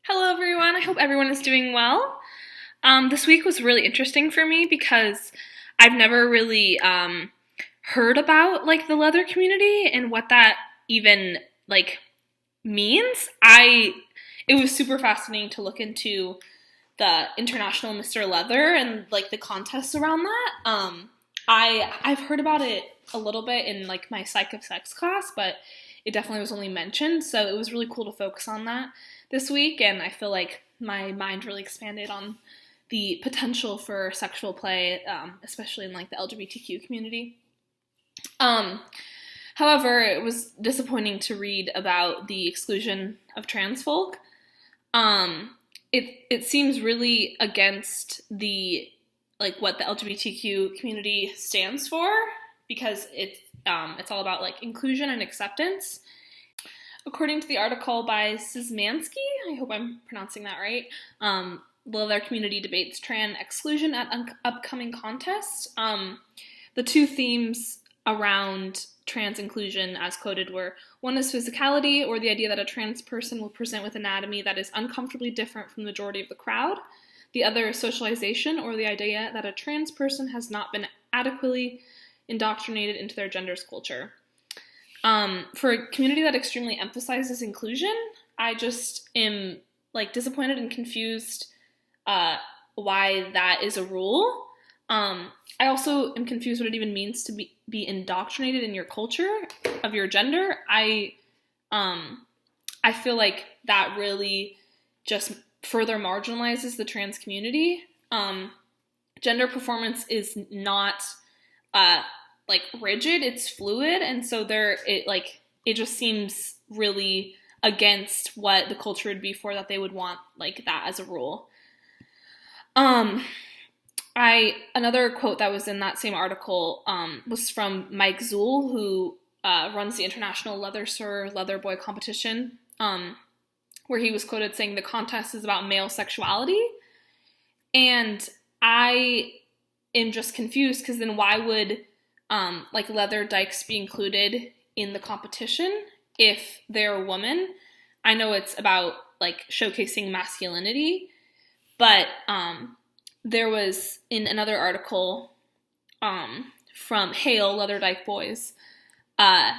Hello, everyone. I hope everyone is doing well. This week was really interesting for me because I've never really heard about like the leather community and what that even like means. I It was super fascinating to look into the International Mr. Leather and like the contests around that. I've heard about it a little bit in like my psych of sex class, but it definitely was only mentioned. So it was really cool to focus on that this week, and I feel like my mind really expanded on the potential for sexual play, especially in like the LGBTQ community. Um, However, it was disappointing to read about the exclusion of trans folk. It seems really against the like what the LGBTQ community stands for because it's all about like inclusion and acceptance. According to the article by Szymanski, I hope I'm pronouncing that right, Leather Community debates trans exclusion at upcoming contests. The two themes around trans inclusion, as quoted, were one is physicality, or the idea that a trans person will present with anatomy that is uncomfortably different from the majority of the crowd. The other is socialization, or the idea that a trans person has not been adequately indoctrinated into their gender's culture. For a community that extremely emphasizes inclusion, I just am like disappointed and confused why that is a rule. I also am confused what it even means to be indoctrinated in your culture of your gender. I feel like that really just further marginalizes the trans community. Gender performance is not like rigid; it's fluid, and so it just seems really against what the culture would be for that they would want like that as a rule. Um, Another quote that was in that same article was from Mike Zool, who runs the International Leather Sir Leather Boy competition, where he was quoted saying the contest is about male sexuality, and I am just confused because then why would like leather dykes be included in the competition if they're a woman? I know it's about like showcasing masculinity, but there was in another article from Hale, Leather Dyke Boys, uh,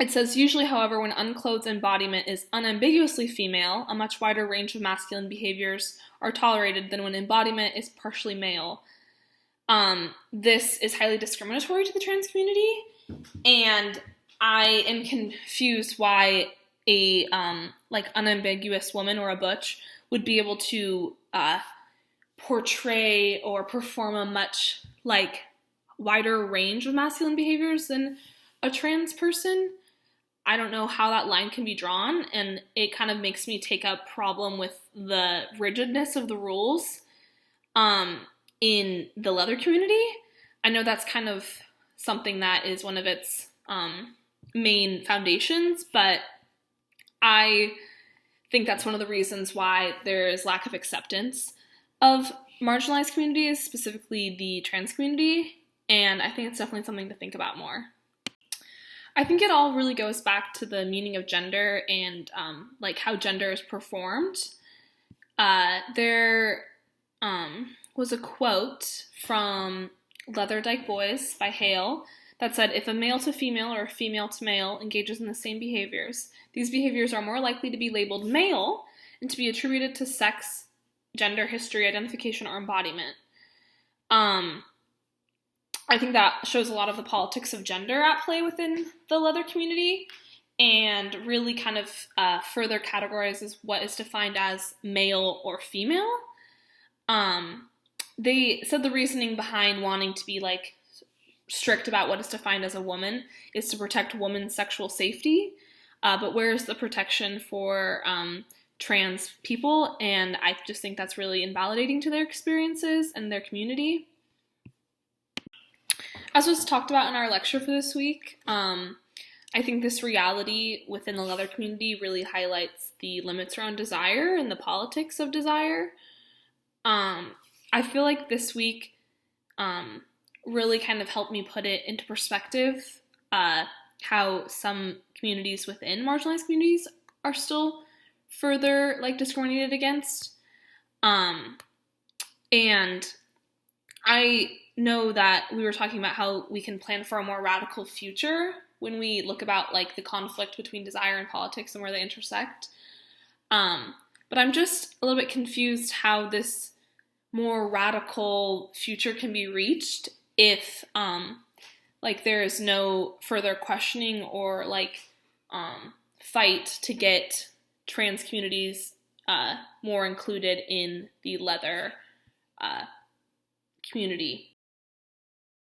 it says, usually, however, when unclothed embodiment is unambiguously female, a much wider range of masculine behaviors are tolerated than when embodiment is partially male. This is highly discriminatory to the trans community, and I am confused why a like unambiguous woman or a butch would be able to portray or perform a much like wider range of masculine behaviors than a trans person. I don't know how that line can be drawn, and it kind of makes me take up problem with the rigidness of the rules in the leather community. I know that's kind of something that is one of its main foundations, but I think that's one of the reasons why there is lack of acceptance of marginalized communities, specifically the trans community, and I think it's definitely something to think about more. I think it all really goes back to the meaning of gender and like how gender is performed. There was a quote from Leather Dyke Boys by Hale that said, if a male to female or a female to male engages in the same behaviors, these behaviors are more likely to be labeled male and to be attributed to sex, gender, history, identification, or embodiment. I think that shows a lot of the politics of gender at play within the leather community and really kind of further categorizes what is defined as male or female. They said the reasoning behind wanting to be like strict about what is defined as a woman is to protect women's sexual safety. But where is the protection for trans people? And I just think that's really invalidating to their experiences and their community. As was talked about in our lecture for this week, I think this reality within the leather community really highlights the limits around desire and the politics of desire. I feel like this week really kind of helped me put it into perspective how some communities within marginalized communities are still further like discriminated against. And I know that we were talking about how we can plan for a more radical future when we look about like the conflict between desire and politics and where they intersect. But I'm just a little bit confused how this more radical future can be reached if like there is no further questioning or like fight to get trans communities more included in the leather community.